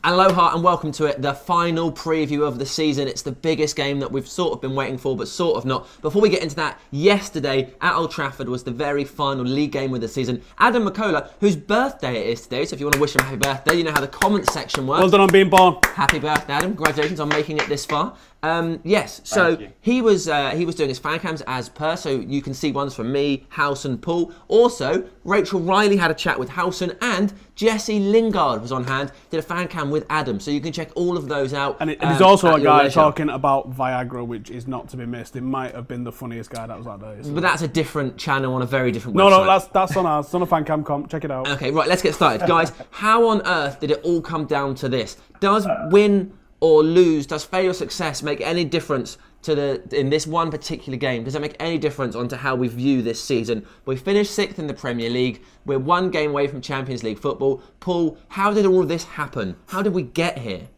Aloha and welcome to it, the final preview of the season. It's the biggest game that we've sort of been waiting for, but sort of not. Before we get into that, yesterday at Old Trafford was the very final league game of the season. Adam McCullough, whose birthday it is today, so if you want to wish him happy birthday, you know how the comment section works. Well done on being born. Happy birthday, Adam. Congratulations on making it this far. Yes, so he was doing his fan cams as per, so you can see ones from me, House and Paul. Also, Rachel Riley had a chat with Howson, and Jesse Lingard was on hand, did a fan cam with Adam, so you can check all of those out. And there's also a guy talking about Viagra, which is not to be missed. It might have been the funniest guy that was that day. So. But that's a different channel on a very different website. No, that's on ours. It's on a fan cam comp. Check it out. Okay, right, let's get started. Guys, how on earth did it all come down to this? Does win or lose, does failure or success make any difference to in this one particular game? Does that make any difference onto how we view this season? We finished 6th in the Premier League. We're one game away from Champions League football. Paul, how did all of this happen? How did we get here?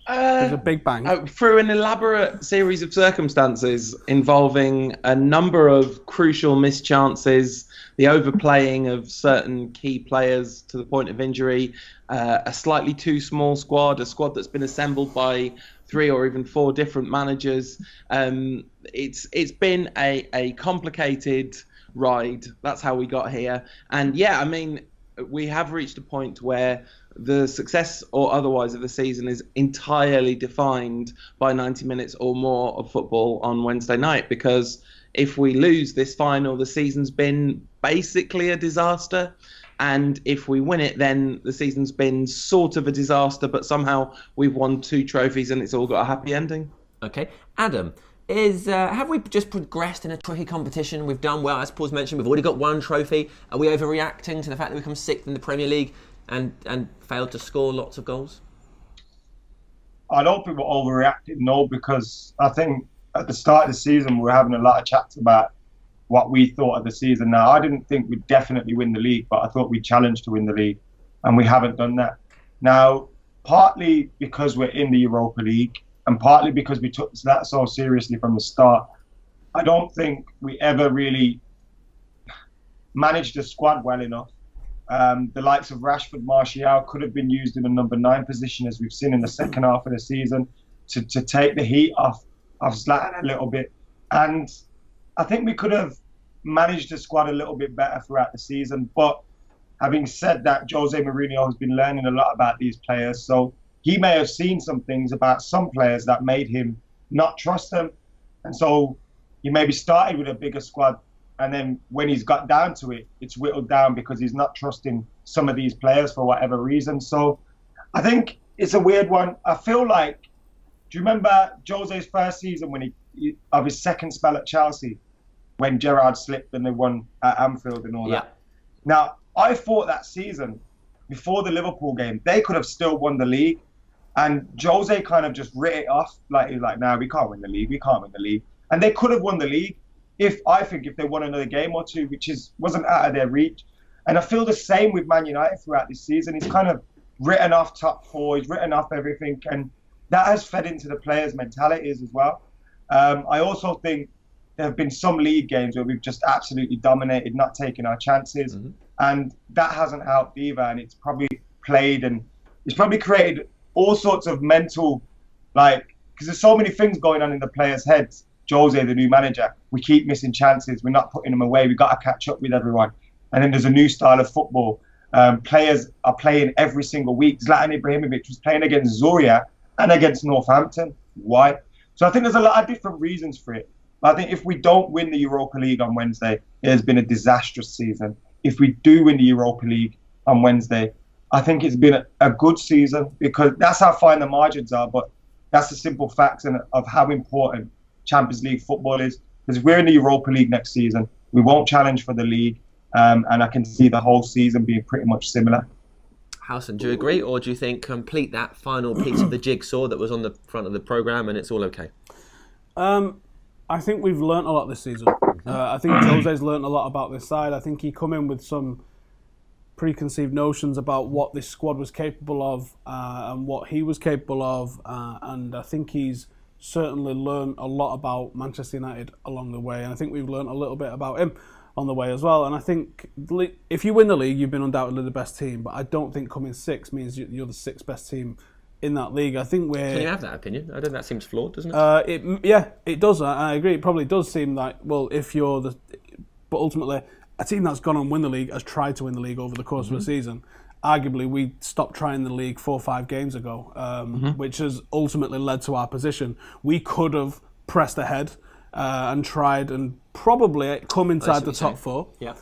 There's a big bang. Through an elaborate series of circumstances involving a number of crucial missed chances, the overplaying of certain key players to the point of injury, a slightly too small squad, a squad that's been assembled by 3 or even 4 different managers. It's been a complicated ride. That's how we got here. And yeah, I mean, we have reached a point where the success or otherwise of the season is entirely defined by 90 minutes or more of football on Wednesday night, because if we lose this final, the season's been basically a disaster. And if we win it, then the season's been sort of a disaster, but somehow we've won 2 trophies and it's all got a happy ending. Okay. Adam, have we just progressed in a trophy competition? We've done well, as Paul's mentioned, we've already got 1 trophy. Are we overreacting to the fact that we come 6th in the Premier League and failed to score lots of goals? I don't think we're overreacting, no, because I think at the start of the season we were having a lot of chats about what we thought of the season. Now, I didn't think we'd definitely win the league, but I thought we'd challenge to win the league, and we haven't done that. Now, partly because we're in the Europa League, and partly because we took that so seriously from the start, I don't think we ever really managed the squad well enough. The likes of Rashford, Martial could have been used in a number 9 position, as we've seen in the second half of the season, to take the heat off Zlatan a little bit. And I think we could have managed the squad a little bit better throughout the season. But having said that, Jose Mourinho has been learning a lot about these players. So he may have seen some things about some players that made him not trust them. And so he maybe started with a bigger squad, and then when he's got down to it, it's whittled down because he's not trusting some of these players for whatever reason. So I think it's a weird one. I feel like, do you remember Jose's first season when of his second spell at Chelsea, when Gerrard slipped and they won at Anfield and all that? Now, I thought that season, before the Liverpool game, they could have still won the league. And Jose kind of just writ it off. He was like, nah, we can't win the league. We can't win the league. And they could have won the league if they won another game or 2, which wasn't out of their reach. And I feel the same with Man United throughout this season. He's kind of written off top 4. He's written off everything. And that has fed into the players' mentalities as well. I also think there have been some league games where we've just absolutely dominated, not taking our chances. And that hasn't helped either. And it's probably it's probably created all sorts of mental, because there's so many things going on in the players' heads. Jose, the new manager, we keep missing chances. We're not putting them away. We've got to catch up with everyone. And then there's a new style of football. Players are playing every single week. Zlatan Ibrahimovic was playing against Zorya and against Northampton. Why? So I think there's a lot of different reasons for it. But I think if we don't win the Europa League on Wednesday, it has been a disastrous season. If we do win the Europa League on Wednesday, I think it's been a good season, because that's how fine the margins are. But that's the simple facts of how important Champions League football is. Because if we're in the Europa League next season, we won't challenge for the league. And I can see the whole season being pretty much similar. Howson, do you agree, or do you think complete that final piece of the jigsaw that was on the front of the programme and it's all okay? I think we've learnt a lot this season. I think Jose's learnt a lot about this side. I think he come in with some preconceived notions about what this squad was capable of and what he was capable of. And I think he's certainly learned a lot about Manchester United along the way. And I think we've learnt a little bit about him on the way as well. And I think if you win the league, you've been undoubtedly the best team. But I don't think coming sixth means you're the sixth best team in that league. I think we're... Can you have that opinion? I think that seems flawed, doesn't it? It does. I agree. It probably does seem like, well, if you're the... But ultimately, a team that's gone on win the league has tried to win the league over the course of a season. Arguably, we stopped trying the league 4 or 5 games ago, which has ultimately led to our position. We could have pressed ahead and tried and probably come inside the top 4. Yeah.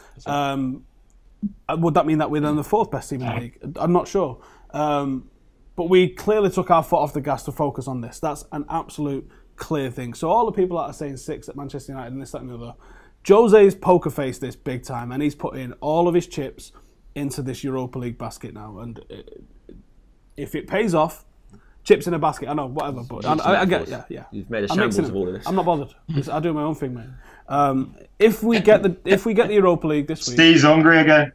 Would that mean that we're then the 4th best team in the league? I'm not sure. But we clearly took our foot off the gas to focus on this. That's an absolute clear thing. So all the people that are saying 6 at Manchester United and this, that and the other, Jose's poker faced this big time, and he's put in all of his chips into this Europa League basket now. And if it pays off, chips in a basket, I know, whatever. But I get, yeah. You've made a shambles of all of this. I'm not bothered. I do my own thing, mate. If we get the Europa League this week, Steve's hungry again.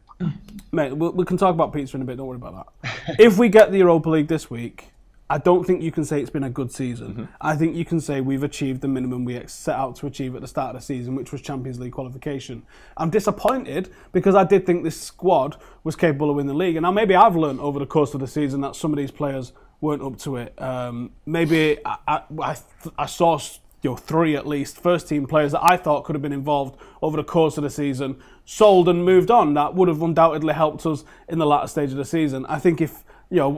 Mate, we can talk about pizza in a bit. Don't worry about that. If we get the Europa League this week, I don't think you can say it's been a good season. I think you can say we've achieved the minimum we set out to achieve at the start of the season, which was Champions League qualification. I'm disappointed because I did think this squad was capable of winning the league. And now maybe I've learned over the course of the season that some of these players weren't up to it. Maybe I saw 3 at least first team players that I thought could have been involved over the course of the season, sold and moved on. That would have undoubtedly helped us in the latter stage of the season. I think if,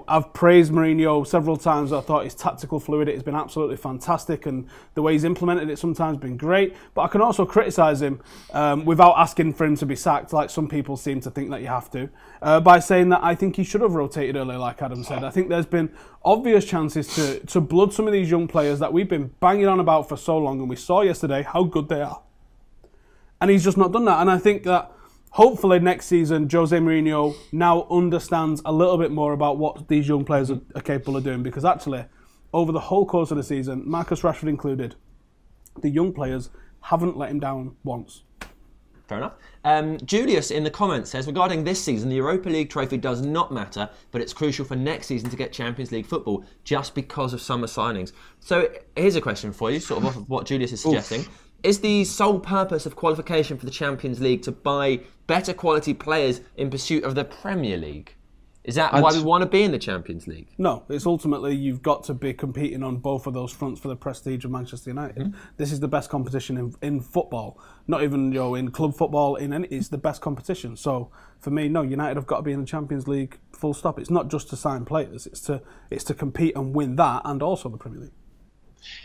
I've praised Mourinho several times. I thought his tactical fluidity has been absolutely fantastic, and the way he's implemented it sometimes has been great. But I can also criticise him without asking for him to be sacked, like some people seem to think that you have to, by saying that I think he should have rotated earlier, like Adam said. I think there's been obvious chances to blood some of these young players that we've been banging on about for so long, and we saw yesterday how good they are. And he's just not done that. And I think that hopefully next season, Jose Mourinho now understands a little bit more about what these young players are capable of doing. Because actually, over the whole course of the season, Marcus Rashford included, the young players haven't let him down once. Fair enough. Julius in the comments says, regarding this season, the Europa League trophy does not matter, but it's crucial for next season to get Champions League football just because of summer signings. So here's a question for you, sort of off of what Julius is suggesting. Is the sole purpose of qualification for the Champions League to buy better quality players in pursuit of the Premier League? Is that why we want to be in the Champions League? No, it's ultimately you've got to be competing on both of those fronts for the prestige of Manchester United. This is the best competition in football, not even in club football. It's the best competition. So for me, no, United have got to be in the Champions League. Full stop. It's not just to sign players. It's to compete and win that, and also the Premier League.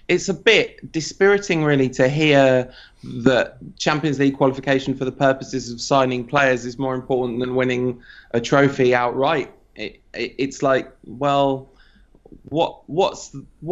It's a bit dispiriting, really, to hear that Champions League qualification for the purposes of signing players is more important than winning a trophy outright. It's like, well, what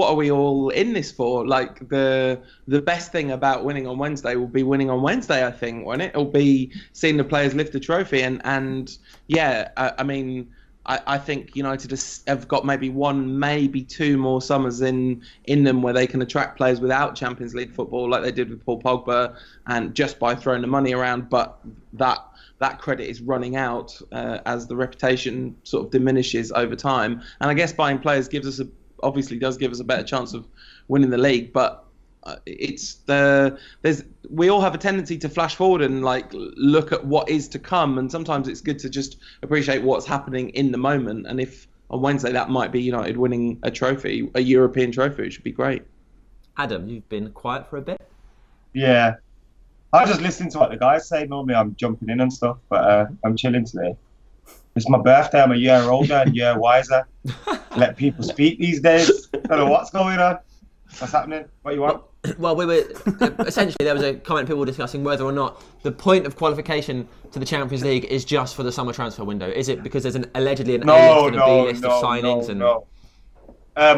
are we all in this for? Like, the best thing about winning on Wednesday will be winning on Wednesday, I think, won't it? It'll be seeing the players lift the trophy, and yeah, I mean, I think United have got maybe 1, maybe 2 more summers in them where they can attract players without Champions League football, like they did with Paul Pogba, and just by throwing the money around. But that credit is running out as the reputation sort of diminishes over time. And I guess buying players obviously does give us a better chance of winning the league. But we all have a tendency to flash forward and look at what is to come, and sometimes it's good to just appreciate what's happening in the moment. And if on Wednesday that might be United winning a trophy, a European trophy, it should be great. Adam, you've been quiet for a bit. Yeah, I was just listening to what the guys say. Normally I'm jumping in and stuff, but I'm chilling today. It's my birthday. I'm a year older and a year wiser. Let people speak these days. Don't know what's going on. What's happening? What you want? Well, we were essentially, there was a comment people were discussing whether or not the point of qualification to the Champions League is just for the summer transfer window. Is it because there's allegedly an A list and a B list of signings? No. I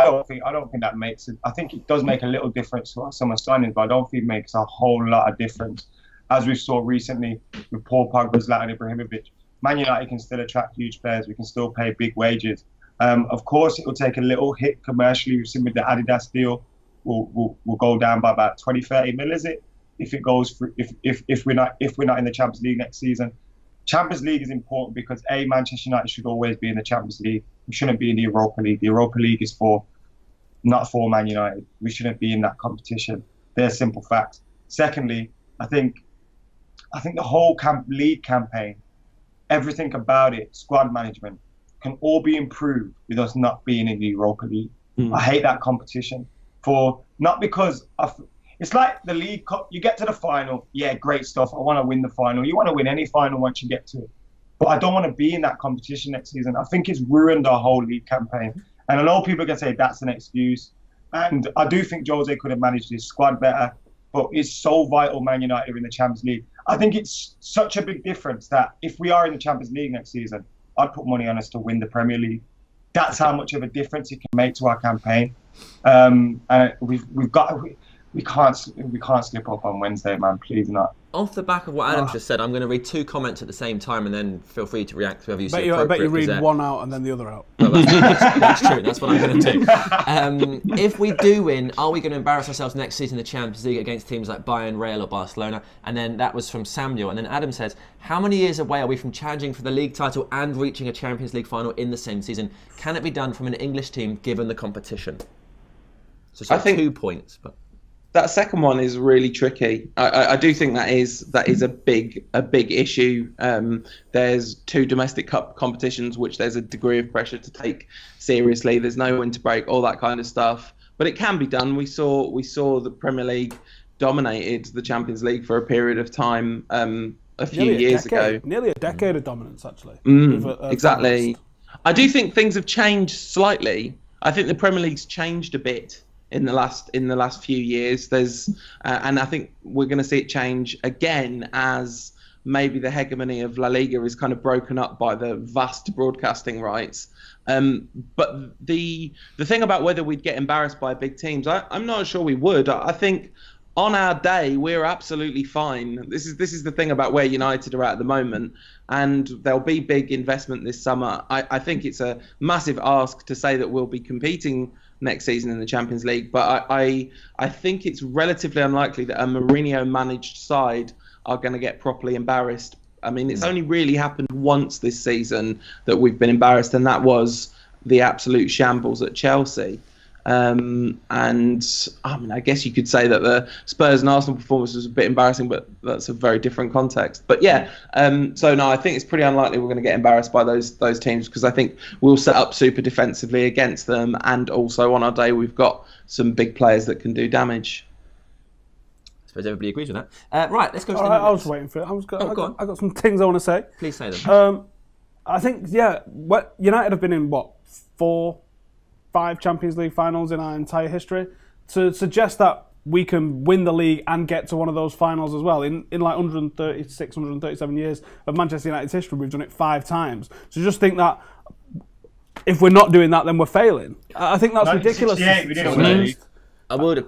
don't think that makes it. I think it does make a little difference to summer signings, but I don't think it makes a whole lot of difference. As we saw recently with Paul Pogba, Zlatan Ibrahimovic, Man United can still attract huge players. We can still pay big wages. Of course, it will take a little hit commercially. We've seen with the Adidas deal, we'll go down by about 20-30 mil, is it? If it goes for, if we're not in the Champions League next season. Champions League is important because Manchester United should always be in the Champions League. We shouldn't be in the Europa League. The Europa League is not for Man United. We shouldn't be in that competition. They're simple facts. Secondly, I think I think the whole league campaign, everything about it, squad management, can all be improved with us not being in the Europa League. I hate that competition not because it's like the League Cup. You get to the final, yeah, great stuff. I want to win the final. You want to win any final once you get to it. But I don't want to be in that competition next season. I think it's ruined our whole league campaign. And I know people can say that's an excuse. And I do think Jose could have managed his squad better. But it's so vital Man United are in the Champions League. I think it's such a big difference that if we are in the Champions League next season, I'd put money on us to win the Premier League. That's how much of a difference it can make to our campaign. And we can't slip up on Wednesday, man. Please not. Off the back of what Adam just said, I'm going to read 2 comments at the same time, and then feel free to react to whoever you see appropriate. I bet you read one out and then the other out. Well, that's true. That's what I'm going to do. If we do win, are we going to embarrass ourselves next season in the Champions League against teams like Bayern, Real, or Barcelona? And then that was from Samuel. And then Adam says, how many years away are we from challenging for the league title and reaching a Champions League final in the same season? Can it be done from an English team given the competition? So I think 2 points, but. That second one is really tricky. I do think that is a big issue. There's 2 domestic cup competitions, which there's a degree of pressure to take seriously. There's no winter break, all that kind of stuff. But it can be done. We saw the Premier League dominated the Champions League for a period of time a few years ago. Nearly a decade of dominance, actually. Exactly. I do think things have changed slightly. I think the Premier League's changed a bit in the last few years. There's and I think we're going to see it change again as maybe the hegemony of La Liga is kind of broken up by the vast broadcasting rights. But the thing about whether we'd get embarrassed by big teams, I'm not sure we would. I think on our day we're absolutely fine. This is the thing about where United are at the moment, and there'll be big investment this summer. I think it's a massive ask to say that we'll be competing next season in the Champions League, but I think it's relatively unlikely that a Mourinho-managed side are going to get properly embarrassed. I mean, it's only really happened once this season that we've been embarrassed, and that was the absolute shambles at Chelsea. And I mean, I guess you could say that the Spurs and Arsenal performance was a bit embarrassing, but that's a very different context. But yeah, so no, I think it's pretty unlikely we're going to get embarrassed by those teams, because I think we'll set up super defensively against them, and also on our day we've got some big players that can do damage. I suppose everybody agrees with that. Right, let's go. I was waiting for it. I got some things I want to say. Please say them. I think United have been in 4-5 Champions League finals in our entire history. To suggest that we can win the league and get to one of those finals as well in like 136, 137 years of Manchester United's history, we've done it 5 times. So just think that if we're not doing that, then we're failing. I think that's ridiculous. We didn't win the league.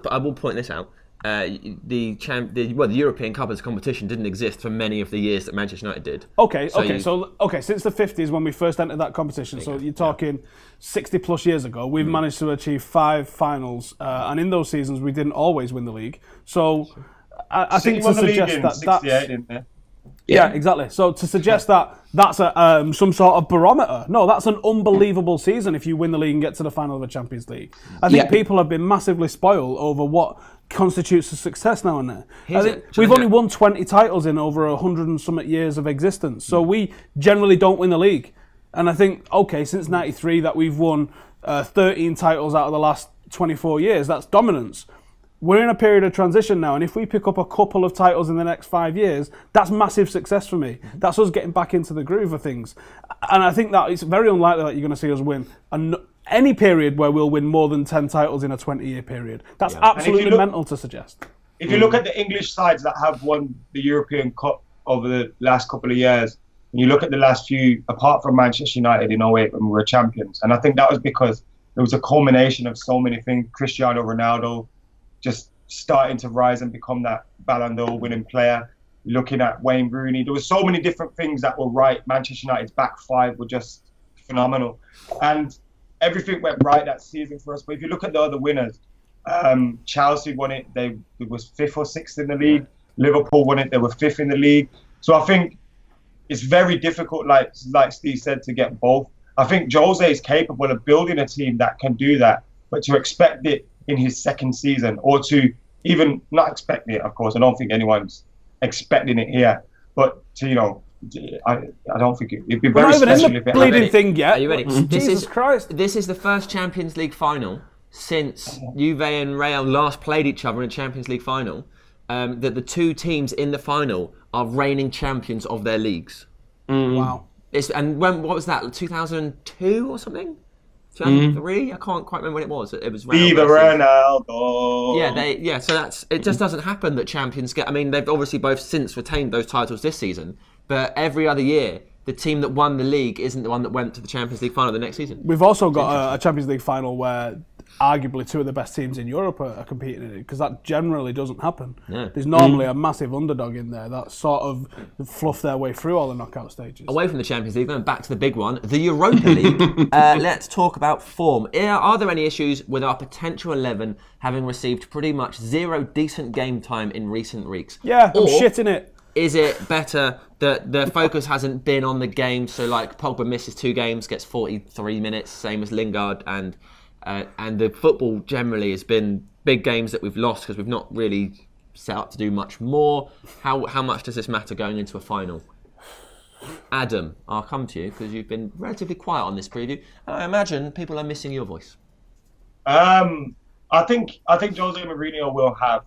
I will point this out. The European Cup as a competition didn't exist for many of the years that Manchester United did. Okay, since the 50s when we first entered that competition, so you're talking 60 plus years ago, we've managed to achieve 5 finals, and in those seasons we didn't always win the league. So I think to suggest that yeah, exactly. So to suggest that that's some sort of barometer, no, that's an unbelievable season if you win the league and get to the final of the Champions League. I think people have been massively spoiled over what constitutes a success now and then. I think we've only won 20 titles in over 100 and something years of existence, so we generally don't win the league. And I think, okay, since '93 that we've won 13 titles out of the last 24 years, that's dominance. We're in a period of transition now, and if we pick up a couple of titles in the next 5 years, that's massive success for me. That's us getting back into the groove of things. And I think that it's very unlikely that you're going to see us win any period where we'll win more than 10 titles in a 20-year period. That's absolutely mental to suggest. If you look at the English sides that have won the European Cup over the last couple of years, and you look at the last few, apart from Manchester United in 08 when we were champions, and I think that was because there was a culmination of so many things. Cristiano Ronaldo just starting to rise and become that Ballon d'Or winning player. Looking at Wayne Rooney, there were so many different things that were right. Manchester United's back 5 were just phenomenal, and everything went right that season for us. But if you look at the other winners, Chelsea won it. They was 5th or 6th in the league. Liverpool won it. They were 5th in the league. So I think it's very difficult, like Steve said, to get both. I think Jose is capable of building a team that can do that, but to expect it in his second season, or to even not expect it, of course, I don't think anyone's expecting it here. But I don't think it'd be We're very not even special in if the it bleeding happened. thing yet. Are you ready? Jesus Christ. This is the first Champions League final since Juve and Real last played each other in a Champions League final. That the two teams in the final are reigning champions of their leagues. Wow. What was that? 2002 or something? 2003? I can't quite remember when it was. It was Viva Ronaldo. Yeah. So it just doesn't happen that champions get. I mean, they've obviously both since retained those titles this season, but every other year, the team that won the league isn't the one that went to the Champions League final the next season. We've also got a Champions League final where arguably two of the best teams in Europe are competing in it, because that generally doesn't happen. Yeah. There's normally a massive underdog in there that sort of fluff their way through all the knockout stages. Away from the Champions League, then back to the big one, the Europa League. Let's talk about form. Are there any issues with our potential 11 having received pretty much zero decent game time in recent weeks? Yeah, I'm Or shitting it. is it better that the focus hasn't been on the game? So, like, Pogba misses 2 games, gets 43 minutes, same as Lingard, and the football generally has been big games that we've lost because we've not really set up to do much more. How much does this matter going into a final? Adam, I'll come to you because you've been relatively quiet on this preview, and I imagine people are missing your voice. I think Jose Mourinho will have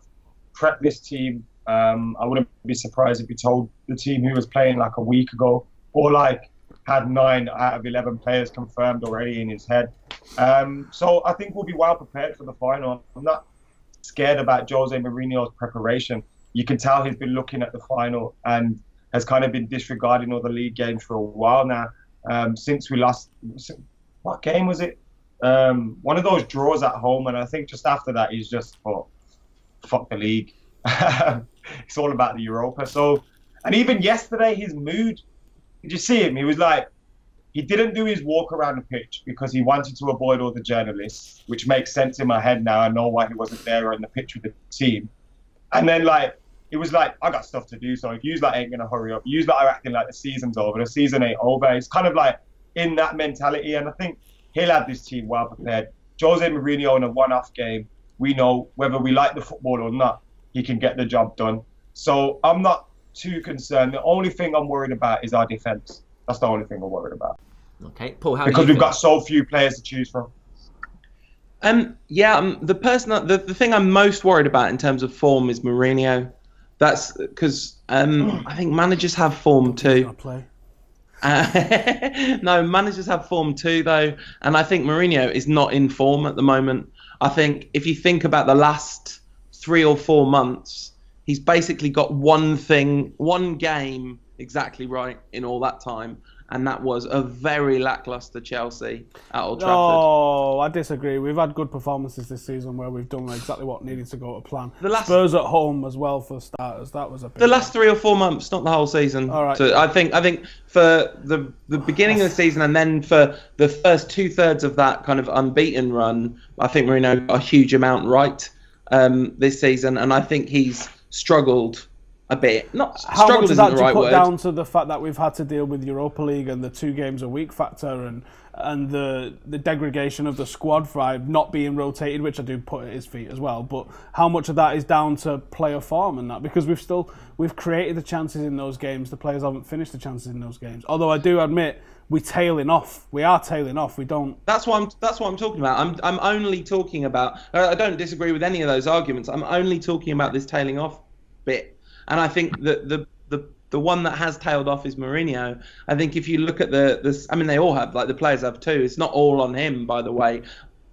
prepped this team. I wouldn't be surprised if he told the team who was playing like a week ago, or like had 9 out of 11 players confirmed already in his head. So I think we'll be well prepared for the final. I'm not scared about Jose Mourinho's preparation. You can tell he's been looking at the final and has kind of been disregarding all the league games for a while now. Since we lost, what game was it? One of those draws at home, and I think just after that he's just thought, fuck the league. It's all about the Europa. So, and even yesterday, his mood, did you see him? He was like, he didn't do his walk around the pitch because he wanted to avoid all the journalists, which makes sense in my head now. I know why he wasn't there on the pitch with the team. And then like, it was like, I got stuff to do, so if you like ain't gonna hurry up, you like are acting like the season's over. The season ain't over. It's kind of like in that mentality, and I think he'll have this team well prepared. Jose Mourinho in a one-off game, we know whether we like the football or not, he can get the job done. So I'm not too concerned. The only thing I'm worried about is our defence. That's the only thing I'm worried about. Okay, Paul, how because do you we've got so few players to choose from. The thing I'm most worried about in terms of form is Mourinho. That's because I think managers have form too. No, managers have form too, though, and I think Mourinho is not in form at the moment. I think if you think about the last 3 or 4 months, he's basically got one game exactly right in all that time, and that was a very lacklustre Chelsea at Old Trafford. Oh, I disagree. We've had good performances this season where we've done exactly what needed to go to plan. Spurs at home as well for starters. That was a big last 3 or 4 months, not the whole season. All right. So I think for the beginning of the season and then for the first 2/3 of that kind of unbeaten run, I think Mourinho got a huge amount right this season, and I think he's struggled a bit. Not How struggled much is isn't that the right to put word. down to the fact that we've had to deal with Europa League and the 2 games a week factor and the degradation of the squad for not being rotated, which I do put at his feet as well. But how much of that is down to player form and that? Because we've created the chances in those games. The players haven't finished the chances in those games. Although I do admit we are tailing off. We don't. That's what I'm talking about. I'm only talking about. I don't disagree with any of those arguments. I'm only talking about this tailing off bit. And I think that the one that has tailed off is Mourinho. I think if you look at I mean, they all have, like the players have too. It's not all on him, by the way.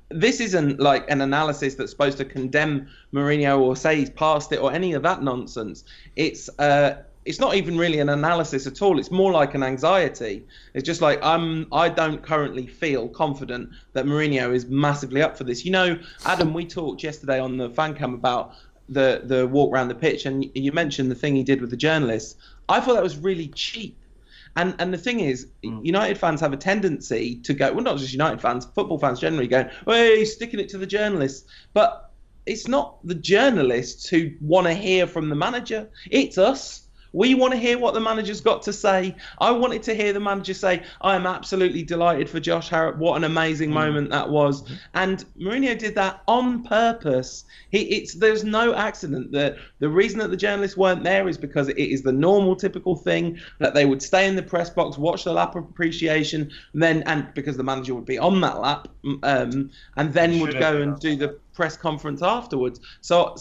This isn't like an analysis that's supposed to condemn Mourinho or say he's past it or any of that nonsense. It's not even really an analysis at all. It's more like an anxiety. It's just like I don't currently feel confident that Mourinho is massively up for this. You know, Adam, we talked yesterday on the fan cam about the walk around the pitch, and you mentioned the thing he did with the journalists. I thought that was really cheap. And the thing is, United fans have a tendency to go, well, not just United fans, football fans generally going, hey, he's sticking it to the journalists. But it's not the journalists who want to hear from the manager. It's us. We want to hear what the manager's got to say. I wanted to hear the manager say, I am absolutely delighted for Josh Harrop. What an amazing moment that was. And Mourinho did that on purpose. There's no accident. The reason that the journalists weren't there is because it is the normal, typical thing that they would stay in the press box, watch the lap of appreciation, and because the manager would be on that lap, and then would go and do the press conference afterwards. So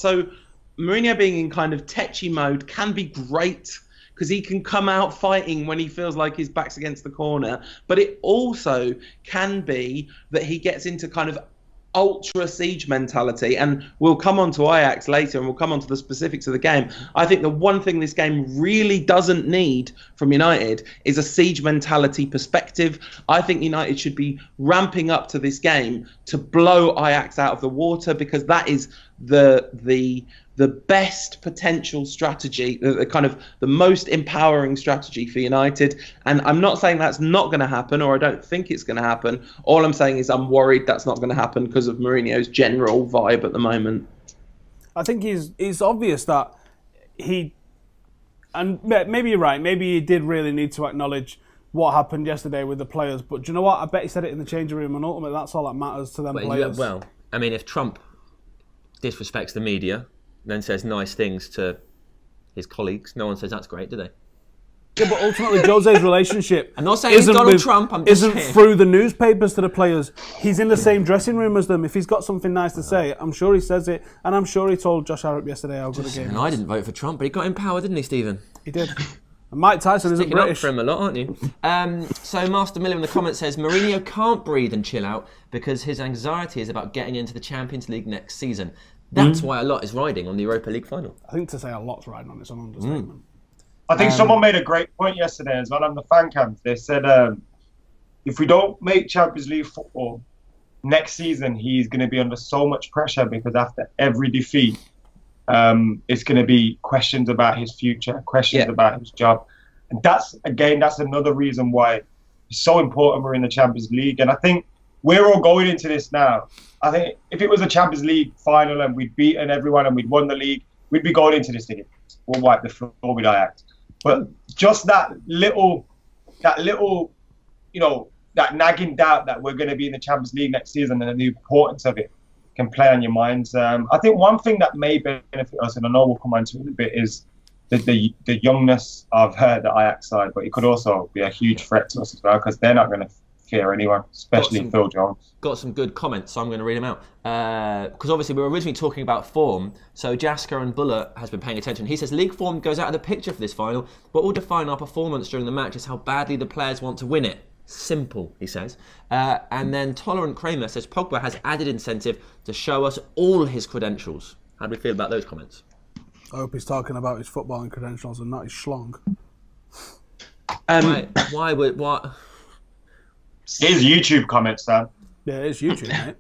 Mourinho being in kind of tetchy mode can be great because he can come out fighting when he feels like his back's against the corner. But it also can be that he gets into kind of ultra siege mentality, and we'll come on to Ajax later and we'll come on to the specifics of the game. I think the one thing this game really doesn't need from United is a siege mentality perspective. I think United should be ramping up to this game to blow Ajax out of the water, because that is the best potential strategy, the kind of the most empowering strategy for United. And I'm not saying that's not going to happen, or I don't think it's going to happen. All I'm saying is I'm worried that's not going to happen because of Mourinho's general vibe at the moment. I think it's obvious that and maybe you're right, maybe he did really need to acknowledge what happened yesterday with the players. But do you know what? I bet he said it in the changing room, and ultimately that's all that matters to them players. Well, I mean, if Trump disrespects the media, then says nice things to his colleagues, no one says that's great, do they? Yeah, but ultimately Jose's relationship I'm not saying it's Donald Trump, I'm just isn't saying. Through the newspapers to the players. He's in the same dressing room as them. If he's got something nice to say, I'm sure he says it, and I'm sure he told Josh Harrop yesterday how good a game. And I didn't vote for Trump, but he got in power, didn't he, Stephen? He did. And Mike Tyson isn't Sticking up British. for him a lot, aren't you? So Master Miller in the comments says Mourinho can't breathe and chill out because his anxiety is about getting into the Champions League next season. That's why a lot is riding on the Europa League final. I think to say a lot's riding on it's an understatement. I think someone made a great point yesterday as well on the fan camp. They said if we don't make Champions League football next season, he's going to be under so much pressure, because after every defeat, it's going to be questions about his future, questions about his job. And that's another reason why it's so important we're in the Champions League. And I think we're all going into this now. I think if it was a Champions League final and we'd beaten everyone and we'd won the league, we'd be going into this thing. We'll wipe the floor with Ajax. But just that little, that nagging doubt that we're going to be in the Champions League next season and the importance of it can play on your minds. I think one thing that may benefit us, and I know we'll come on to it in a bit, is the youngness of the Ajax side, but it could also be a huge threat to us as well, because they're not going to fear anyone, especially Phil Jones. Got some good comments, so I'm going to read them out. Because obviously we were originally talking about form, so Jasker and Bullet has been paying attention. He says league form goes out of the picture for this final. What will define our performance during the match is how badly the players want to win it. Simple, he says. And then Tolerant Kramer says Pogba has added incentive to show us all his credentials. How do we feel about those comments? I hope he's talking about his footballing credentials and not his schlong. What? Here's YouTube comments, Dan. Yeah, it's YouTube, mate.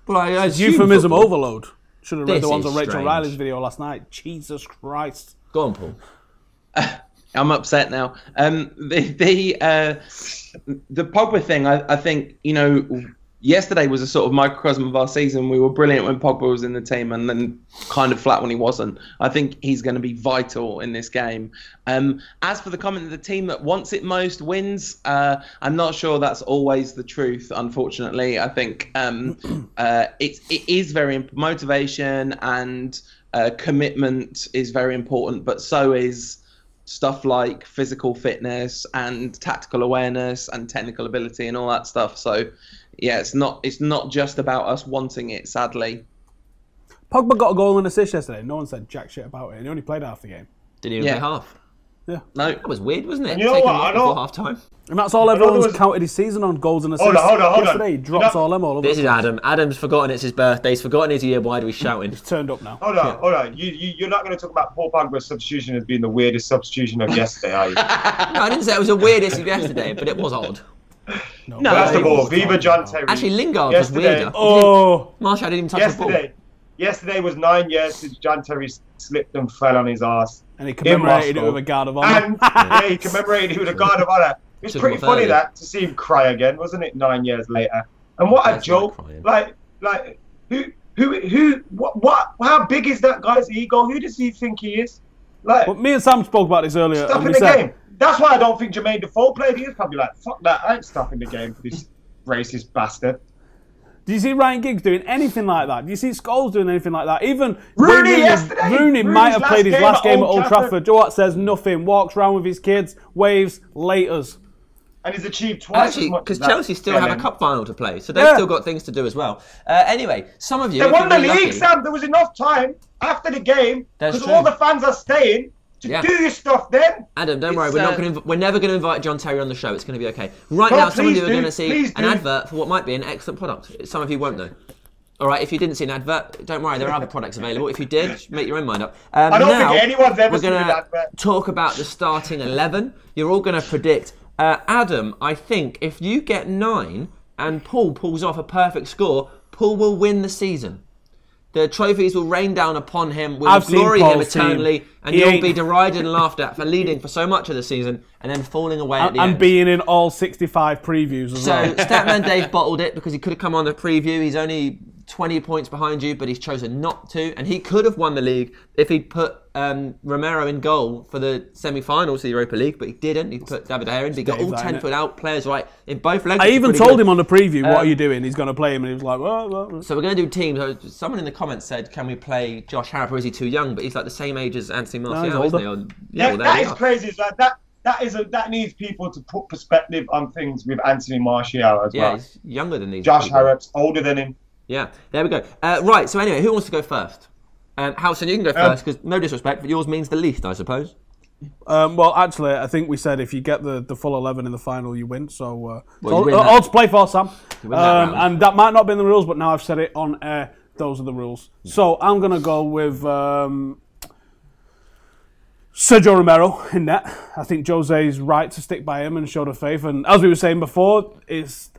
It's Euphemism overload. Should have read the ones This on is Rachel strange. Riley's video last night. Jesus Christ. Go on, Paul. I'm upset now. The Pogba thing, I think, yesterday was a sort of microcosm of our season. We were brilliant when Pogba was in the team, and then kind of flat when he wasn't. I think he's going to be vital in this game. As for the comment that the team that wants it most wins, I'm not sure that's always the truth, unfortunately. I think it is very motivation and commitment is very important, but so is stuff like physical fitness and tactical awareness and technical ability and all that stuff. So yeah, it's not just about us wanting it, sadly. Pogba got a goal and assist yesterday. No one said jack shit about it. He only played half the game. Did he even play half? Yeah. No. That was weird, wasn't it? And you know Taking what? him off I know- before half time. And that's all everyone's counted his season on, goals and assists. Hold on. Yesterday he drops all them all over. This is Adam. Adam's forgotten it's his birthday. He's forgotten his year. Why do we shouting? He's turned up now. Hold on. You're not going to talk about Paul Pogba's substitution as being the weirdest substitution of yesterday, are you? No, I didn't say it was the weirdest of yesterday, but it was odd. No. First of all, Viva John Terry. Actually, Lingard was weirder. Oh. Marshall didn't even touch the ball. Yesterday was 9 years since John Terry slipped and fell on his arse. And he commemorated it with a guard of honour. And he commemorated it with a guard of honour. It's Took pretty him funny early. that to see him cry again, wasn't it? 9 years later. And what a That's joke! like Like, how big is that guy's ego? Who does he think he is? Like, But me and Sam spoke about this earlier. stuff And in we the said, game. That's why I don't think Jermaine Defoe played. He was probably like, fuck that, I ain't stopping the game for this racist bastard. do you see Ryan Giggs doing anything like that? Do you see Scholes doing anything like that? Even Rooney yesterday. Rooney might have played his Rooney's last game at Old Trafford. Trafford. Joe Watt says nothing, walks around with his kids, waves, laters. And he's achieved twice Actually, as much because as that. Chelsea still have a cup final to play, so they've still got things to do as well. Anyway, some of you... They if won you're the really league, lucky- Sam. There was enough time after the game, That's because true. all the fans are staying, to do your stuff then. Adam, don't worry, we're never going to invite John Terry on the show. It's going to be okay. Right No, now, some of please you are do, going to see please an do. advert for what might be an excellent product. Some of you won't know. All right, if you didn't see an advert, don't worry, there are other products available. If you did, make your own mind up. I don't now, think anyone's ever we're seen an going to advert. talk about the starting 11. You're all going to predict. Adam, I think if you get 9 and Paul pulls off a perfect score, Paul will win the season. The trophies will rain down upon him. We'll I've seen glory him Paul's eternally, team. and He you'll ain't- be derided and laughed at for leading for so much of the season and then falling away at the And end. being in all 65 previews as So well. Statman Dave bottled it because he could have come on the preview. He's only 20 points behind you, but he's chosen not to. And he could have won the league if he'd put Romero in goal for the semi-finals of the Europa League, but he didn't. He put David De Gea in, but he got all Dave's 10 out, foot out players right in both legs. I which is even pretty told good. him on the preview, what are you doing? He's going to play him, and he was like, well. So we're going to do teams. Someone in the comments said, can we play Josh Harrop, or is he too young? But he's like the same age as Anthony Martial, he's isn't he? older. Well, there That we is are. crazy. It's like that needs people to put perspective on things with Anthony Martial as Yeah, well. he's younger than these Josh people. Harrop's older than him. Yeah, there we go. Right, so anyway, who wants to go first? Howson, you can go first, because no disrespect, but yours means the least, I suppose. Well, actually, I think we said if you get the full 11 in the final, you win. So, you win that. all to play for, Sam. You win that round. And that might not have been the rules, but now I've said it on air. Those are the rules. So I'm going to go with Sergio Romero in net. I think Jose's right to stick by him and show the faith. And as we were saying before,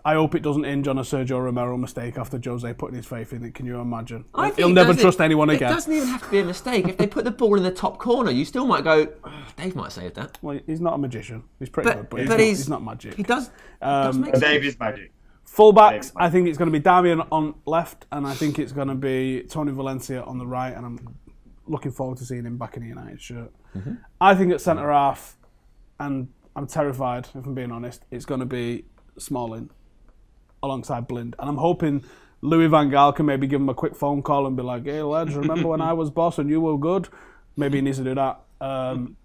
I hope it doesn't hinge on a Sergio Romero mistake after Jose putting his faith in it. Can you imagine? I think He'll it never doesn't- trust anyone again. It doesn't even have to be a mistake. If they put the ball in the top corner, you still might go, "Oh, Dave might have saved that. Well, he's not a magician. He's pretty good, but he's not magic. He does make sense. Dave is magic. Fullbacks, I think it's going to be Damian on left, and I think it's going to be Tony Valencia on the right, and I'm looking forward to seeing him back in a United shirt. I think at centre half, and I'm terrified, if I'm being honest, it's going to be Smalling alongside Blind, and I'm hoping Louis van Gaal can maybe give him a quick phone call and be like, "Hey lads, remember when I was boss and you were good?" Maybe he needs to do that.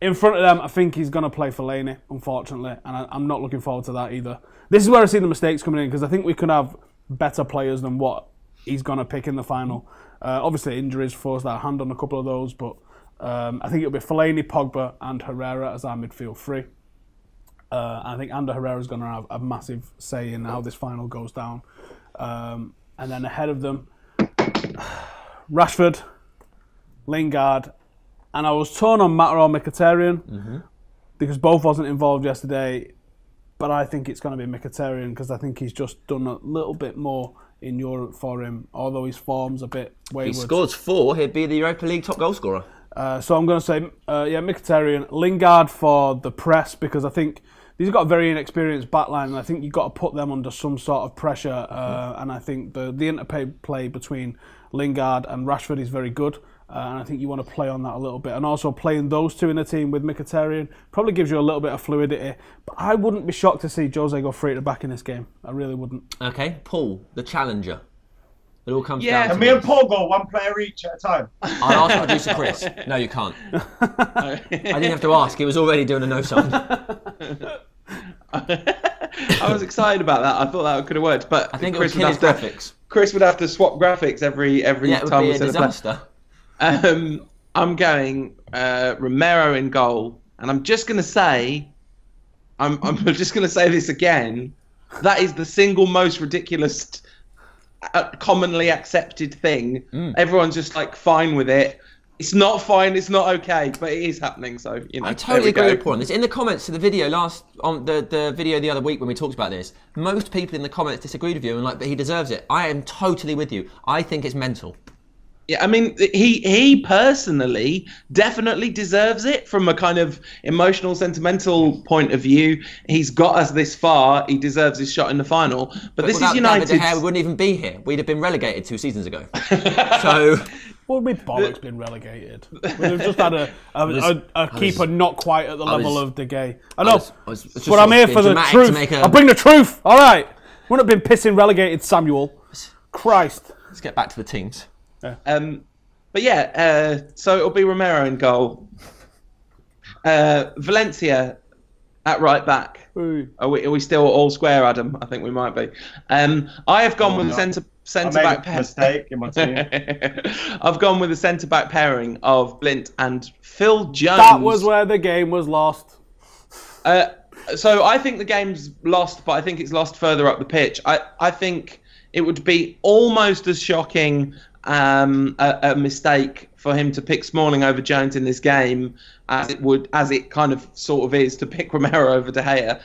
In front of them, I think he's going to play Fellaini, unfortunately, and I'm not looking forward to that either. This is where I see the mistakes coming in, because I think we could have better players than what he's going to pick in the final. Obviously, injuries forced our hand on a couple of those, but I think it'll be Fellaini, Pogba, and Herrera as our midfield three. I think Ander Herrera is going to have a massive say in how this final goes down. And then ahead of them, Rashford, Lingard, and I was torn on Matter or Mkhitaryan because both wasn't involved yesterday, but I think it's going to be Mkhitaryan because I think he's just done a little bit more in Europe for him, although his form's a bit wayward. He scores 4, he'd be the Europa League top goal scorer. So I'm going to say, Mkhitaryan, Lingard for the press, because I think these have got a very inexperienced backline, and I think you've got to put them under some sort of pressure. And I think the interplay between Lingard and Rashford is very good. And I think you want to play on that a little bit. And also playing those two in a team with Mkhitaryan probably gives you a little bit of fluidity. But I wouldn't be shocked to see Jose go free at the back in this game. I really wouldn't. Okay, Paul, the challenger. It all comes Yeah, down to And me and this. Paul go one player each at a time. I'll ask producer Chris. No, you can't. I didn't have to ask. He was already doing a no sign. I was excited about that. I thought that could have worked, but I think Chris it would kill his graphics. Chris would have to swap graphics every Yeah, it would time be we a said a play. disaster. I'm going Romero in goal, and I'm just going to say, I'm just going to say this again. That is the single most ridiculous, commonly accepted thing. Everyone's just like fine with it. It's not fine. It's not okay, but it is happening. So you know, I totally there agree we with Paul on this. In the comments to the video on the video the other week when we talked about this, most people in the comments disagreed with you and but he deserves it. I am totally with you. I think it's mental. Yeah, I mean, he personally definitely deserves it from a kind of emotional, sentimental point of view. He's got us this far. He deserves his shot in the final. But this is without United. David De Gea, we wouldn't even be here. We'd have been relegated 2 seasons ago. So Well, with bollocks been relegated. We've just had a keeper not quite at the level of De Gea. I know, but I'm here for the truth. I'll bring the truth. All right. Wouldn't have been pissing relegated, Samuel. Christ. Let's get back to the teams. But yeah, so it'll be Romero in goal. Valencia at right back. Are we still all square, Adam? I think we might be. I have gone with the centre back pairing. Mistake in my team. I've gone with the centre back pairing of Blint and Phil Jones. That was where the game was lost. So I think the game's lost, but I think it's lost further up the pitch. I think it would be almost as shocking a mistake for him to pick Smalling over Jones in this game as it kind of sort of is to pick Romero over De Gea.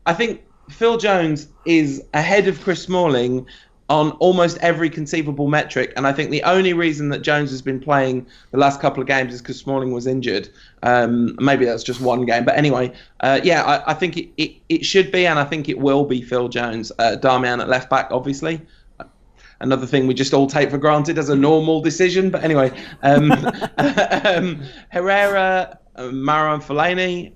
I think Phil Jones is ahead of Chris Smalling on almost every conceivable metric, and I think the only reason that Jones has been playing the last couple of games is because Smalling was injured. Maybe that's just one game, but anyway, I think it should be, and I think it will be Phil Jones. Darmian at left back, obviously. Another thing we just all take for granted as a normal decision, but anyway, Herrera, Marouane Fellaini.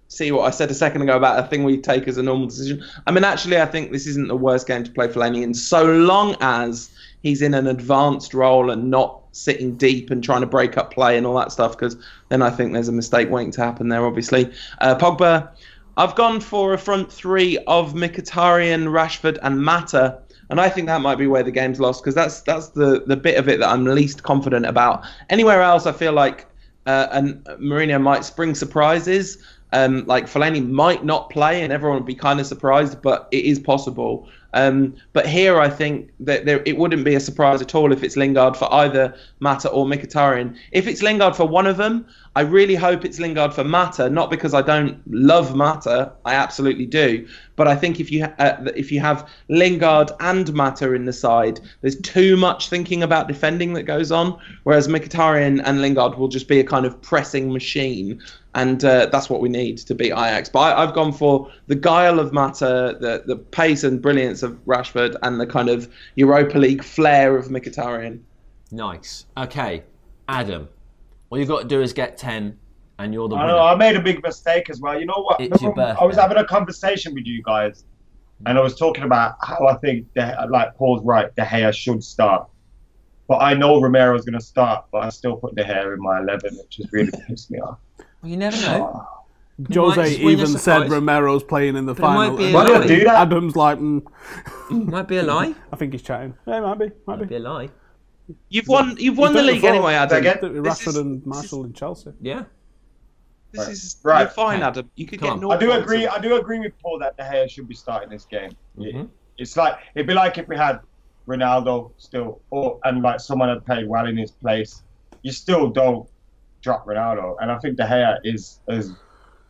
See what I said a second ago about a thing we take as a normal decision. I mean, actually, I think this isn't the worst game to play Fellaini in, so long as he's in an advanced role and not sitting deep and trying to break up play and all that stuff, because then I think there's a mistake waiting to happen there, obviously. Pogba, I've gone for a front three of Mkhitaryan, Rashford and Mata, and I think that might be where the game's lost, because that's the bit of it that I'm least confident about. Anywhere else, I feel like and Mourinho might spring surprises. Like Fellaini might not play and everyone would be kind of surprised, but it is possible. But here I think that it wouldn't be a surprise at all if it's Lingard for either Mata or Mkhitaryan. If it's Lingard for one of them, I really hope it's Lingard for Mata, not because I don't love Mata, I absolutely do. But I think if you have Lingard and Mata in the side, there's too much thinking about defending that goes on, whereas Mkhitaryan and Lingard will just be a kind of pressing machine. And that's what we need to beat Ajax. But I've gone for the guile of Mata, the pace and brilliance of Rashford, and the kind of Europa League flair of Mkhitaryan. Nice. Okay, Adam, all you've got to do is get 10, and you're the winner. I know, I made a big mistake as well. You know what? It's your birthday. I was having a conversation with you guys, and I was talking about how I think, like Paul's right, De Gea should start. But I know Romero's going to start, but I still put De Gea in my 11, which has really pissed me off. Well, you never know. Jose even said Romero's playing in the final. Why do I do that? Adam's like, might be a lie. I think he's chatting. Yeah, it might be A lie. You've won the league anyway, Adam. Rashford and Marshall in Chelsea. Yeah. This is right. You're fine, Adam. You could get I do agree with Paul that De Gea should be starting this game. Mm-hmm. It's like it'd be like if we had Ronaldo still, and like someone had played well in his place. You still don't drop Ronaldo, and I think De Gea is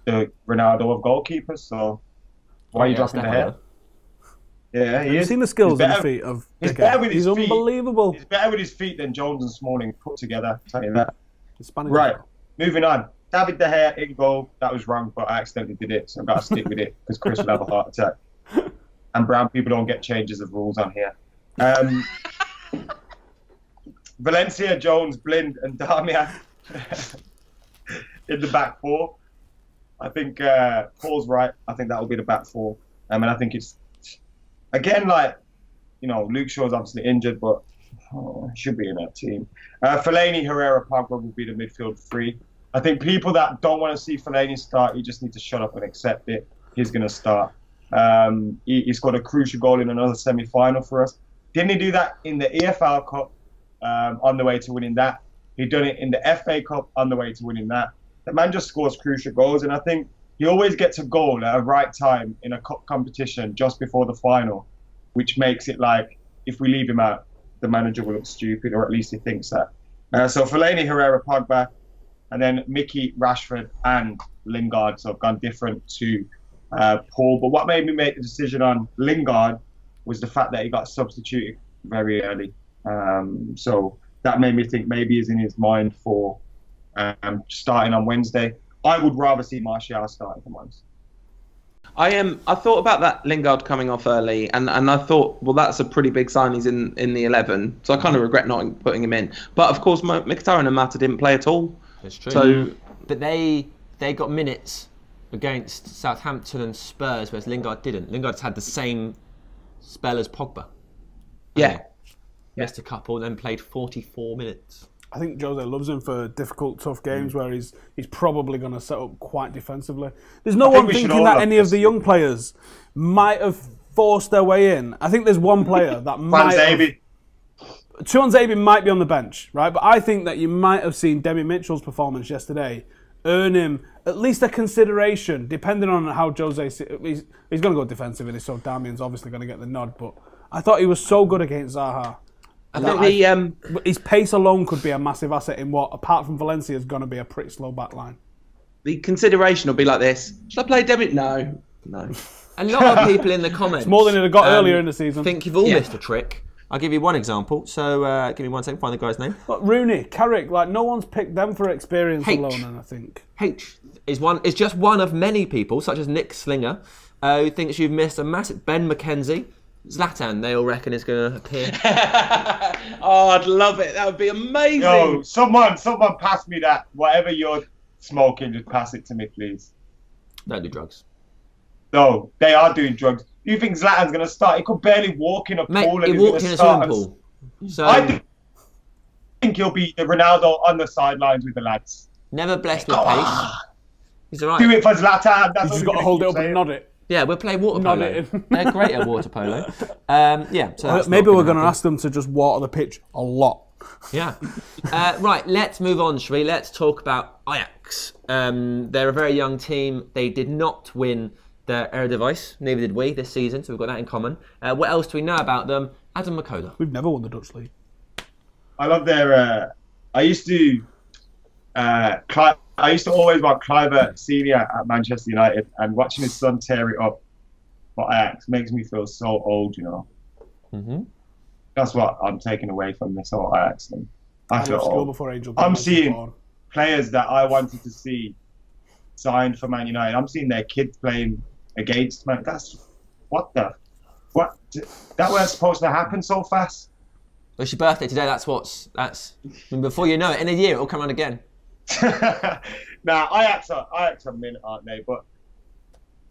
the Ronaldo of goalkeepers. So why are you dropping De Gea? Yeah, Have you seen the skills and the feet of De Gea? He's unbelievable. He's better with his feet than Jones and Smalling put together. I'll tell you that. Right, moving on. David De Gea in goal. That was wrong, but I accidentally did it, so I've got to stick with it because Chris will have a heart attack. And brown people don't get changes of rules on here. Valencia, Jones, Blind, and Darmian in the back four. I think Paul's right. I think that will be the back four. And I think it's, again, like, Luke Shaw's obviously injured, but should be in that team. Fellaini, Herrera, Pogba will be the midfield three. I think people that don't want to see Fellaini start, you just need to shut up and accept it. He's going to start. He scored a crucial goal in another semi-final for us. Didn't he do that in the EFL Cup on the way to winning that? He done it in the FA Cup on the way to winning that. The man just scores crucial goals, and I think he always gets a goal at a right time in a cup competition just before the final, which makes it like if we leave him out, the manager will look stupid, or at least he thinks that. So Fellaini, Herrera, Pogba, and then Mickey, Rashford, and Lingard. So I've gone different to Paul. But what made me make the decision on Lingard was the fact that he got substituted very early. So that made me think maybe he's in his mind for starting on Wednesday. I would rather see Martial starting for once. I thought about that Lingard coming off early, and I thought, well, that's a pretty big sign. He's in the 11, so I kind of regret not putting him in. But of course, Mkhitaryan and Mata didn't play at all. That's true. So, but they got minutes against Southampton and Spurs, whereas Lingard didn't. Lingard's had the same spell as Pogba. yeah. Missed a couple, then played 44 minutes. I think Jose loves him for difficult, tough games where he's probably going to set up quite defensively. There's no one thinking that any of the young players might have forced their way in. I think there's one player that might have... Tuanzebe might be on the bench, right? But I think that you might have seen Demi Mitchell's performance yesterday earn him at least a consideration, depending on how Jose... He's going to go defensively, so Damian's obviously going to get the nod, but I thought he was so good against Zaha. I think his pace alone could be a massive asset in what, apart from Valencia, is going to be a pretty slow back line. The consideration will be like this. Should I play Demi? No. A lot of people in the comments... It's more than it got earlier in the season. think you've all missed a trick. I'll give you one example. So give me 1 second, find the guy's name. But Rooney, Carrick, like no one's picked them for experience alone, and I think... H is just one of many people, such as Nick Slinger, who thinks you've missed a massive... Ben McKenzie... Zlatan, they all reckon is going to appear. Oh, I'd love it. That would be amazing. Yo, someone pass me that. Whatever you're smoking, just pass it to me, please. Don't do drugs. No, they are doing drugs. You think Zlatan's going to start? He could barely walk in a pool. Mate, and he he's walked in a swimming pool. So I think he'll be the Ronaldo on the sidelines with the lads. Never blessed with pace. He's all right. Do it for Zlatan. That's You just got to hold it up and nod it. Yeah, we'll play water Nod polo. it in. They're great at water polo. Yeah, so that's maybe not we're going to happen. ask them to just water the pitch a lot. Yeah. Right, let's move on, shall we? Let's talk about Ajax. They're a very young team. They did not win the Eredivisie. Neither did we this season, so we've got that in common. What else do we know about them? Adam McCullough. We've never won the Dutch league. I love their. I used to always want Cliver Senior at Manchester United, and watching his son tear it up for Ajax makes me feel so old, you know. Mm-hmm. That's what I'm taking away from this whole Ajax thing. I feel old. Before Angel I'm was seeing born. players that I wanted to see signed for Man United. I'm seeing their kids playing against Man. That's what that wasn't supposed to happen so fast. Well, it's your birthday today. I mean, before you know it, in a year it'll come on again. Now Ajax are mint, aren't they? But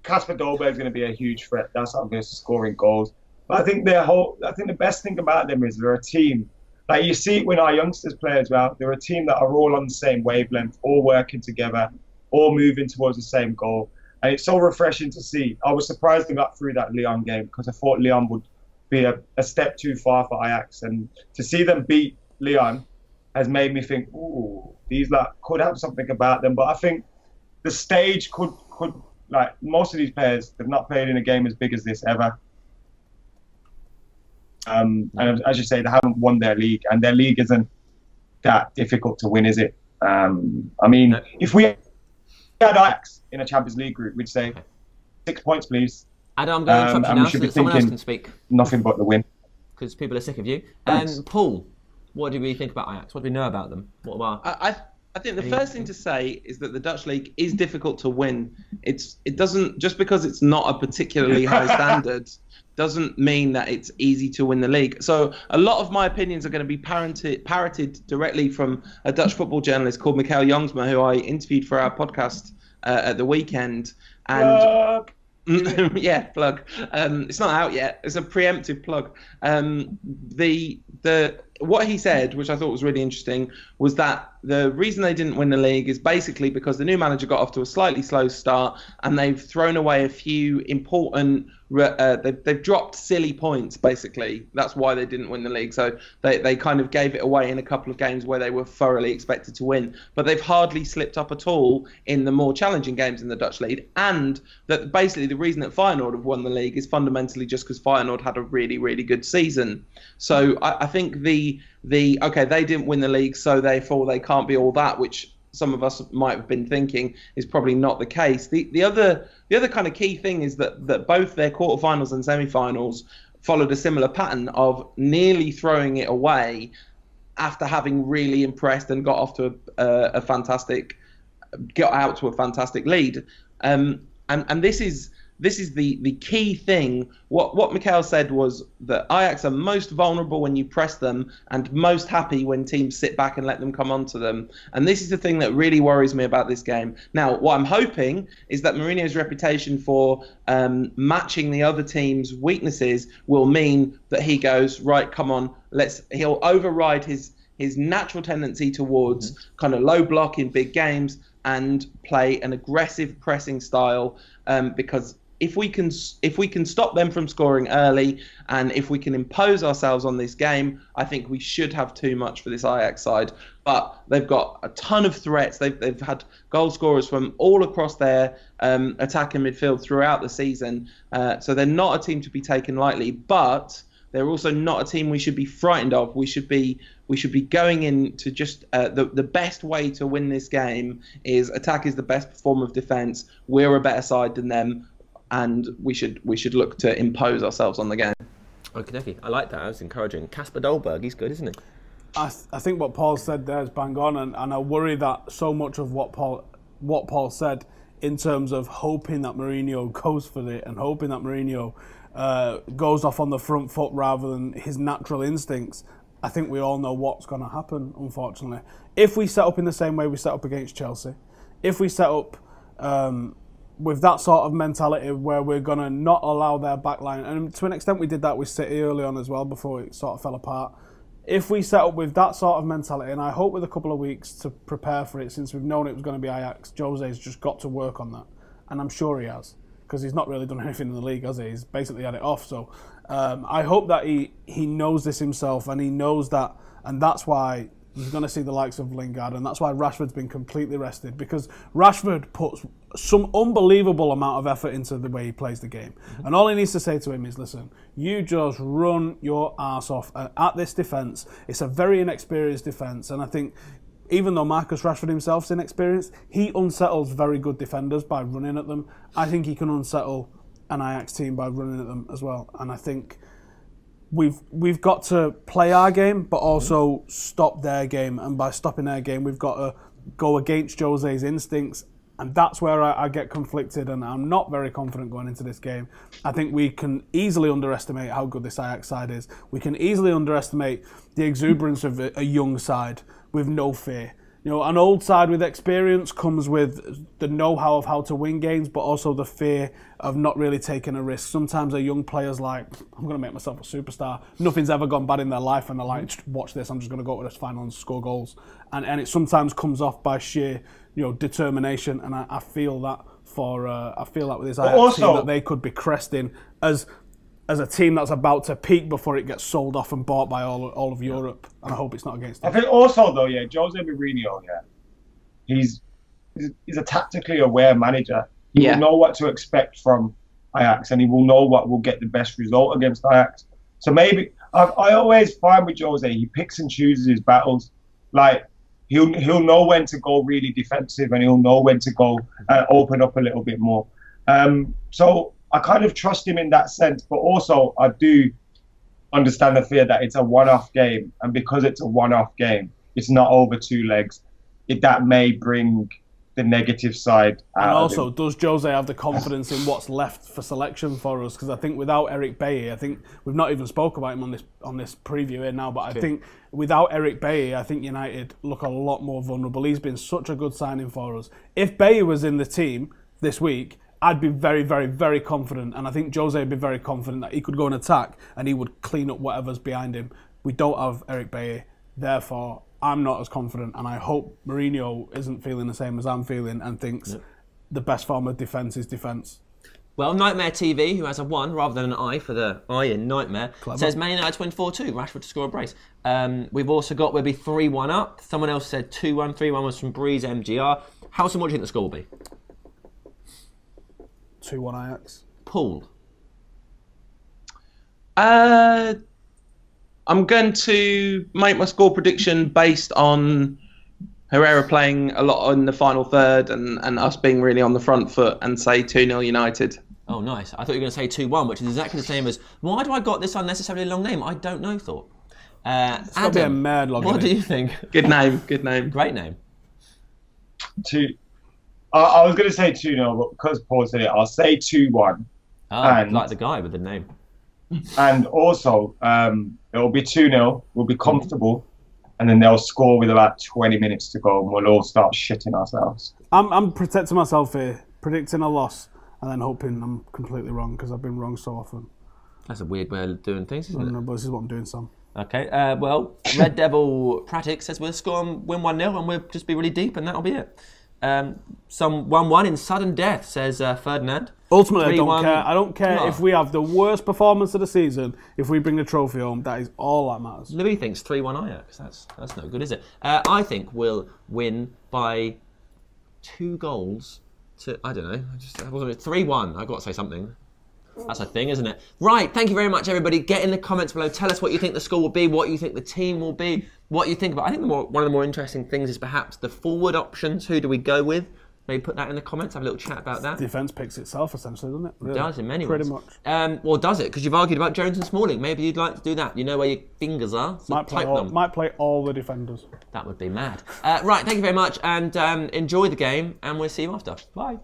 Kasper Dolberg is going to be a huge threat. That's obviously scoring goals. But I think the best thing about them is they're a team. Like you see it when our youngsters play as well. They're a team that are all on the same wavelength, all working together, all moving towards the same goal. And it's so refreshing to see. I was surprised they got through that Lyon game because I thought Lyon would be a step too far for Ajax. And to see them beat Lyon has made me think, ooh, these could have something about them. But I think the stage could like most of these players, they've not played in a game as big as this ever. And as you say, they haven't won their league, and their league isn't that difficult to win, is it? I mean, if we had Ajax in a Champions League group, we'd say 6 points, please. Adam, I'm going to interrupt you now so that someone else can speak. Nothing but the win. Because people are sick of you. Paul, what do we think about Ajax? What do we know about them? I think the first thing to say is that the Dutch league is difficult to win. It doesn't, just because it's not a particularly high standard doesn't mean that it's easy to win the league. So a lot of my opinions are going to be parroted directly from a Dutch football journalist called Mikael Jongsma, who I interviewed for our podcast at the weekend. And yeah, plug. It's not out yet. It's a preemptive plug. What he said, which I thought was really interesting, was that the reason they didn't win the league is basically because the new manager got off to a slightly slow start, and they've thrown away a few important. They've dropped silly points. Basically, that's why they didn't win the league. So they kind of gave it away in a couple of games where they were thoroughly expected to win, but they've hardly slipped up at all in the more challenging games in the Dutch league. And that basically the reason that Feyenoord have won the league is fundamentally just because Feyenoord had a really, really good season. So I think okay, they didn't win the league, so therefore they can't be all that, which some of us might have been thinking is probably not the case. The other kind of key thing is that both their quarterfinals and semi-finals followed a similar pattern of nearly throwing it away after having really impressed and got out to a fantastic lead. And this is this is the key thing. What Mikel said was that Ajax are most vulnerable when you press them and most happy when teams sit back and let them come onto them. And this is the thing that really worries me about this game. Now, what I'm hoping is that Mourinho's reputation for matching the other team's weaknesses will mean that he goes, right, come on, he'll override his natural tendency towards kind of low block in big games and play an aggressive pressing style, because if we can stop them from scoring early, and if we can impose ourselves on this game, I think we should have too much for this Ajax side. But they've got a ton of threats. They've had goal scorers from all across their attack and midfield throughout the season. So they're not a team to be taken lightly, but they're also not a team we should be frightened of. We should be going into just the best way to win this game is attack is the best form of defence. We're a better side than them, and we should look to impose ourselves on the game. Okay, I like that. That's encouraging. Kasper Dolberg, he's good, isn't he? I think what Paul said there is bang on, and I worry that so much of what Paul said in terms of hoping that Mourinho goes for it and hoping that Mourinho goes off on the front foot rather than his natural instincts. I think we all know what's going to happen, unfortunately. If we set up in the same way we set up against Chelsea, if we set up with that sort of mentality where we're going to not allow their backline, and to an extent we did that with City early on as well before it sort of fell apart. If we set up with that sort of mentality, and I hope with a couple of weeks to prepare for it, since we've known it was going to be Ajax, Jose's just got to work on that. And I'm sure he has, because he's not really done anything in the league, has he? He's basically had it off. So I hope that he knows this himself, and he knows that, and that's why you're going to see the likes of Lingard, and that's why Rashford's been completely rested, because Rashford puts some unbelievable amount of effort into the way he plays the game. And all he needs to say to him is, listen, you just run your arse off at this defence. It's a very inexperienced defence, and I think even though Marcus Rashford himself's inexperienced, he unsettles very good defenders by running at them. I think he can unsettle an Ajax team by running at them as well. And I think we've got to play our game, but also stop their game. And by stopping their game, we've got to go against Jose's instincts. And that's where I get conflicted, and I'm not very confident going into this game. I think we can easily underestimate how good this Ajax side is. We can easily underestimate the exuberance of a young side with no fear. You know, an old side with experience comes with the know-how of how to win games, but also the fear of not really taking a risk. Sometimes a young player's like, I'm going to make myself a superstar. Nothing's ever gone bad in their life, and they're like, watch this, I'm just going to go to this final and score goals. And it sometimes comes off by sheer, determination. And I feel that with this Ajax team, that they could be cresting as a team that's about to peak before it gets sold off and bought by all of Europe. And I hope it's not against them. I think also, though, Jose Mourinho, he's a tactically aware manager. He will know what to expect from Ajax, and he will know what will get the best result against Ajax. So maybe, I always find with Jose, he picks and chooses his battles. Like, he'll know when to go really defensive, and he'll know when to go open up a little bit more. So I kind of trust him in that sense, but also I do understand the fear that it's a one-off game, and because it's a one-off game, it's not over two legs. That may bring the negative side out. And also, does Jose have the confidence in what's left for selection for us? Because I think without Eric Bailly, I think we've not even spoke about him on this preview here now, but I think without Eric Bailly, I think United look a lot more vulnerable. He's been such a good signing for us. If Bailly was in the team this week, I'd be very, very, very confident, and I think Jose would be very confident that he could go and attack and he would clean up whatever's behind him. We don't have Eric Bailly, therefore I'm not as confident, and I hope Mourinho isn't feeling the same as I'm feeling and thinks the best form of defence is defence. Well, Nightmare TV, who has a 1 rather than an I for the I in Nightmare, says Man United to win 4-2, Rashford to score a brace. We've also got, we'll be 3-1 up. Someone else said 2-1, 3-1 was from Breeze MGR. Howson, what do you think the score will be? 2-1 Ajax. Paul? I'm going to make my score prediction based on Herrera playing a lot in the final third and us being really on the front foot, and say 2-0 United. Oh, nice. I thought you were going to say 2-1, which is exactly the same as, why do I got this unnecessarily long name? I don't know, Thought. It's got to be a mad long What name. do you think? Good name, good name. Great name. I was going to say 2-0, but because Paul said it, I'll say 2-1. Oh, like the guy with the name. And also, it'll be 2-0. We'll be comfortable. And then they'll score with about 20 minutes to go, and we'll all start shitting ourselves. I'm protecting myself here, predicting a loss, and then hoping I'm completely wrong because I've been wrong so often. That's a weird way of doing things, isn't it? No, but this is what I'm doing, Sam. Okay, well, Red Devil Pratic says we'll score and win 1-0 and we'll just be really deep and that'll be it. Some 1-1 in sudden death, says Ferdinand. Ultimately, I don't care. I don't care No. if we have the worst performance of the season. If we bring the trophy home, that is all that matters. Louis thinks 3-1 Ajax. That's no good, is it? I think we'll win by 2 goals to, I don't know, I wasn't 3-1. I've got to say something. That's a thing, isn't it? Right, thank you very much, everybody. Get in the comments below. Tell us what you think the score will be, what you think the team will be, what you think about. I think one of the more interesting things is perhaps the forward options. Who do we go with? Maybe put that in the comments. Have a little chat about that. Defence picks itself, essentially, doesn't it? Really? It does in many Pretty ways. much. Well, does it? Because you've argued about Jones and Smalling. Maybe you'd like to do that. You know where your fingers are. So Might play all the defenders. That would be mad. Right, thank you very much, and enjoy the game, and we'll see you after. Bye.